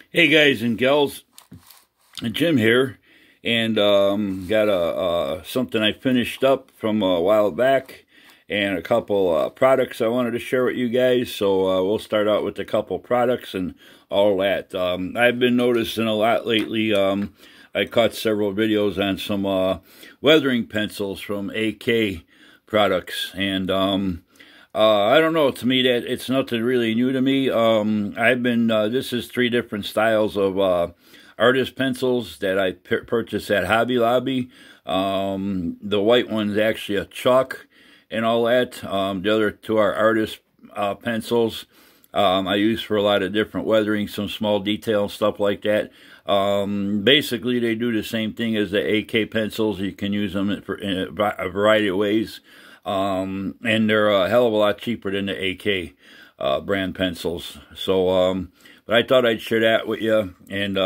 Hey guys and gals, Jim here, and got something I finished up from a while back, and a couple products I wanted to share with you guys. So we'll start out with a couple products and all that. I've been noticing a lot lately. I caught several videos on some weathering pencils from AK products, and I don't know, to me that it's nothing really new to me. I've been, this is 3 different styles of artist pencils that I purchased at Hobby Lobby. The white one's actually a chalk and all that. The other 2 are artist pencils. I use for a lot of different weathering, some small detail and stuff like that. Basically, they do the same thing as the AK pencils. You can use them in a variety of ways. And they're a hell of a lot cheaper than the AK brand pencils. So, but I thought I'd share that with you. And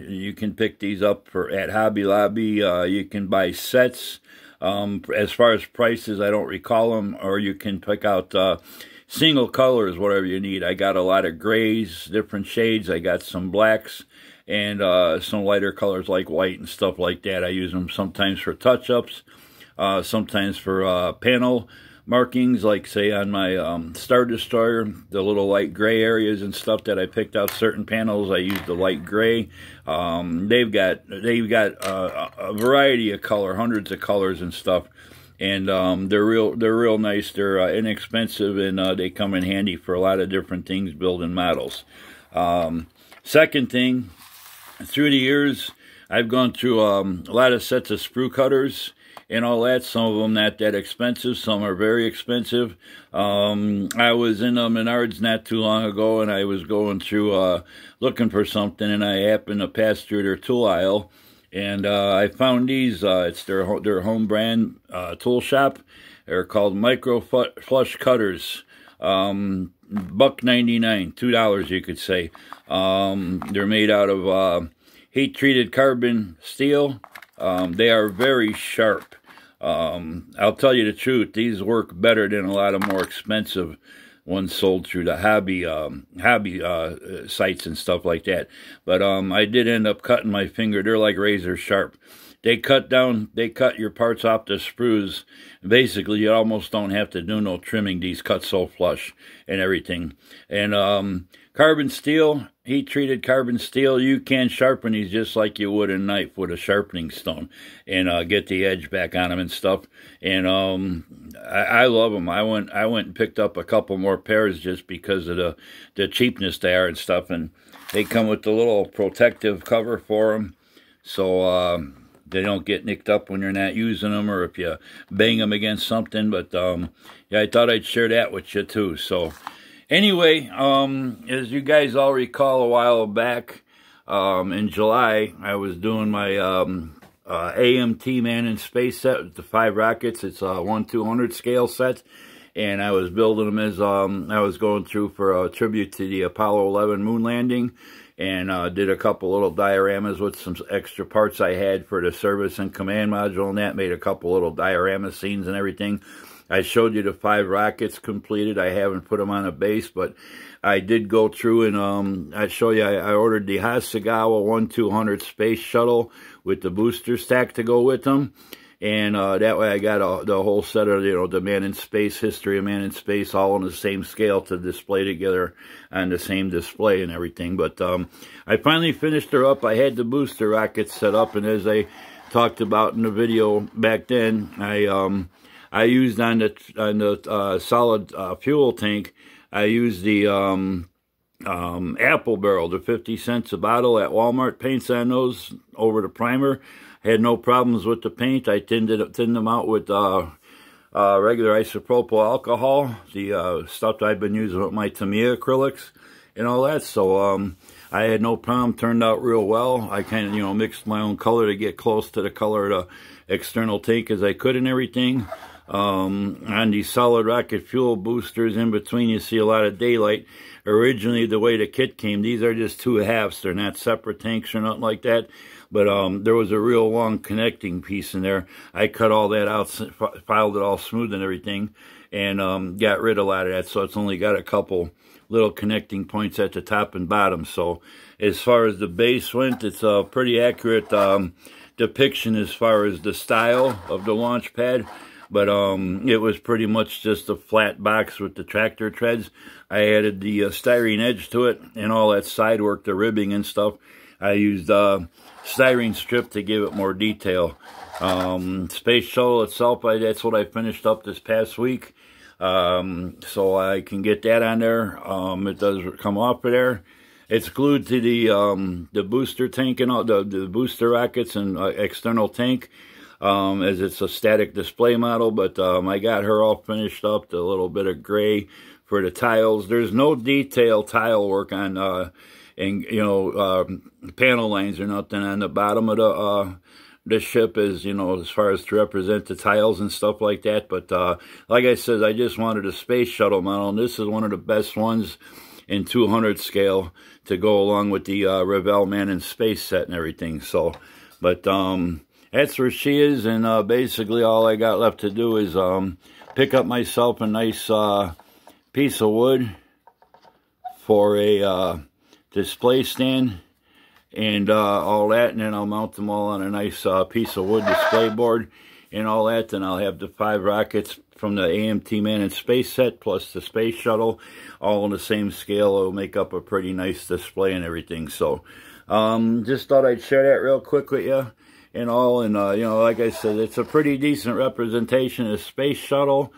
you can pick these up at Hobby Lobby. You can buy sets. As far as prices, I don't recall them. Or you can pick out single colors, whatever you need. I got a lot of grays, different shades. I got some blacks and some lighter colors like white and stuff like that. I use them sometimes for touch-ups. Sometimes for panel markings, like say on my Star Destroyer, the little light gray areas and stuff that I picked out certain panels, I use the light gray. They've got a variety of color, hundreds of colors and stuff, and they're real nice. They're inexpensive, and they come in handy for a lot of different things, building models. Second thing, through the years, I've gone through a lot of sets of sprue cutters and all that. Some of them not that expensive, some are very expensive. I was in Menards not too long ago, and I was going through looking for something, and I happened to pass through their tool aisle, and I found these. It's their home brand tool shop. They're called Micro Flush Cutters. $1.99, $2 you could say. They're made out of heat-treated carbon steel. They are very sharp. I'll tell you the truth, these work better than a lot of more expensive ones sold through the hobby sites and stuff like that. But I did end up cutting my finger. They're like razor sharp. They cut your parts off the sprues. Basically, you almost don't have to do no trimming. These cut so flush and everything. And carbon steel, heat-treated carbon steel, you can sharpen these just like you would a knife with a sharpening stone, and get the edge back on them and stuff. And I love them. I went and picked up a couple more pairs just because of the cheapness they are and stuff. And they come with the little protective cover for them, so they don't get nicked up when you're not using them, or if you bang them against something. But yeah, I thought I'd share that with you too. So anyway, as you guys all recall, a while back in July, I was doing my AMT Man in Space set with the 5 rockets. It's a 1/200 scale set, and I was building them as I was going through for a tribute to the Apollo 11 moon landing, and did a couple little dioramas with some extra parts I had for the service and command module, and that made a couple little diorama scenes and everything. I showed you the 5 rockets completed. I haven't put them on a base, but I did go through and I'd show you. I ordered the Hasegawa 1/200 Space Shuttle with the booster stack to go with them, and that way I got the whole set of, you know, the Man in Space, history of Man in Space, all on the same scale to display together on the same display and everything. But I finally finished her up. I had the booster rockets set up, and as I talked about in the video back then, I used on the solid fuel tank, I used the apple barrel, the 50 cents a bottle at Walmart. Paints on those over the primer. Had no problems with the paint. I thinned them out with regular isopropyl alcohol, the stuff that I've been using with my Tamiya acrylics and all that. So I had no problem. Turned out real well. I kind of, you know, mixed my own color to get close to the color of the external tank as I could and everything. On these solid rocket fuel boosters, in between you see a lot of daylight. Originally, the way the kit came, these are just 2 halves. They're not separate tanks or nothing like that. But there was a real long connecting piece in there. I cut all that out, filed it all smooth and everything, and got rid of a lot of that. So it's only got a couple little connecting points at the top and bottom. So as far as the base went, it's a pretty accurate depiction as far as the style of the launch pad. But it was pretty much just a flat box with the tractor treads. I added the styrene edge to it and all that side work, the ribbing and stuff. I used styrene strip to give it more detail. Space Shuttle itself, that's what I finished up this past week. So I can get that on there. It does come off of there. It's glued to the booster tank and all the booster rockets and external tank. As it's a static display model, but I got her all finished up, the little bit of gray for the tiles. There's no detail tile work on, panel lines or nothing on the bottom of the ship, as as far as to represent the tiles and stuff like that. But like I said, I just wanted a Space Shuttle model, and this is one of the best ones in 200 scale to go along with the Revell Man in Space set and everything. So, but that's where she is, and basically all I got left to do is pick up myself a nice piece of wood for a display stand and all that, and then I'll mount them all on a nice piece of wood display board and all that. Then I'll have the 5 rockets from the AMT Man in Space set plus the Space Shuttle all on the same scale. It'll make up a pretty nice display and everything. So just thought I'd share that real quick with you and all. And like I said, it's a pretty decent representation of Space Shuttle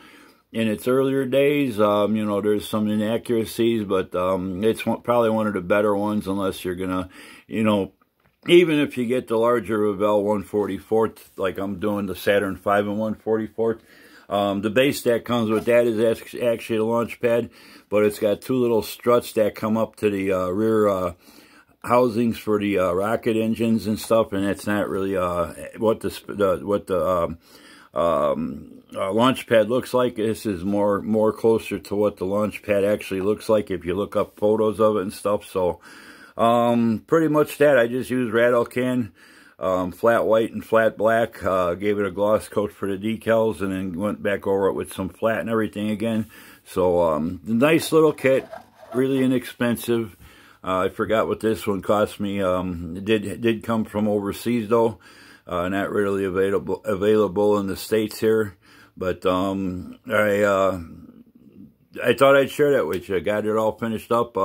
in its earlier days. There's some inaccuracies, but it's probably one of the better ones, unless you're gonna, even if you get the larger Revell 1/44th, like I'm doing the Saturn V and 1/44th, the base that comes with that is actually a launch pad, but it's got 2 little struts that come up to the rear housings for the rocket engines and stuff, and it's not really what the launch pad looks like. This is more closer to what the launch pad actually looks like if you look up photos of it and stuff. So pretty much that. I just used rattle can, flat white and flat black, gave it a gloss coat for the decals, and then went back over it with some flat and everything again. So nice little kit, really inexpensive. I forgot what this one cost me. It did come from overseas though, not really available in the States here. But I thought I'd share that with you. I got it all finished up.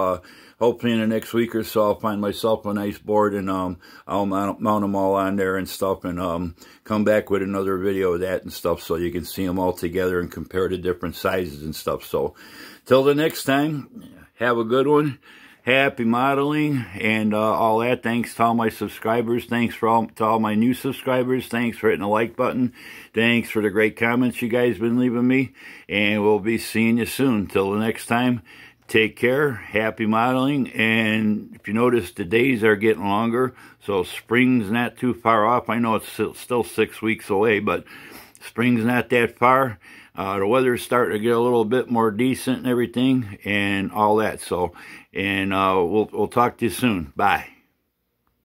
Hopefully in the next week or so I'll find myself a nice board, and I'll mount them all on there and stuff, and come back with another video of that and stuff, so you can see them all together and compare the different sizes and stuff. So till the next time, have a good one. Happy modeling and all that. Thanks to all my subscribers. Thanks to all my new subscribers. Thanks for hitting the like button. Thanks for the great comments you guys been leaving me. And we'll be seeing you soon. Till the next time, take care. Happy modeling. And if you notice, the days are getting longer, so spring's not too far off. I know it's still 6 weeks away, but spring's not that far. The weather's starting to get a little bit more decent and everything and all that. So, and we'll talk to you soon. Bye.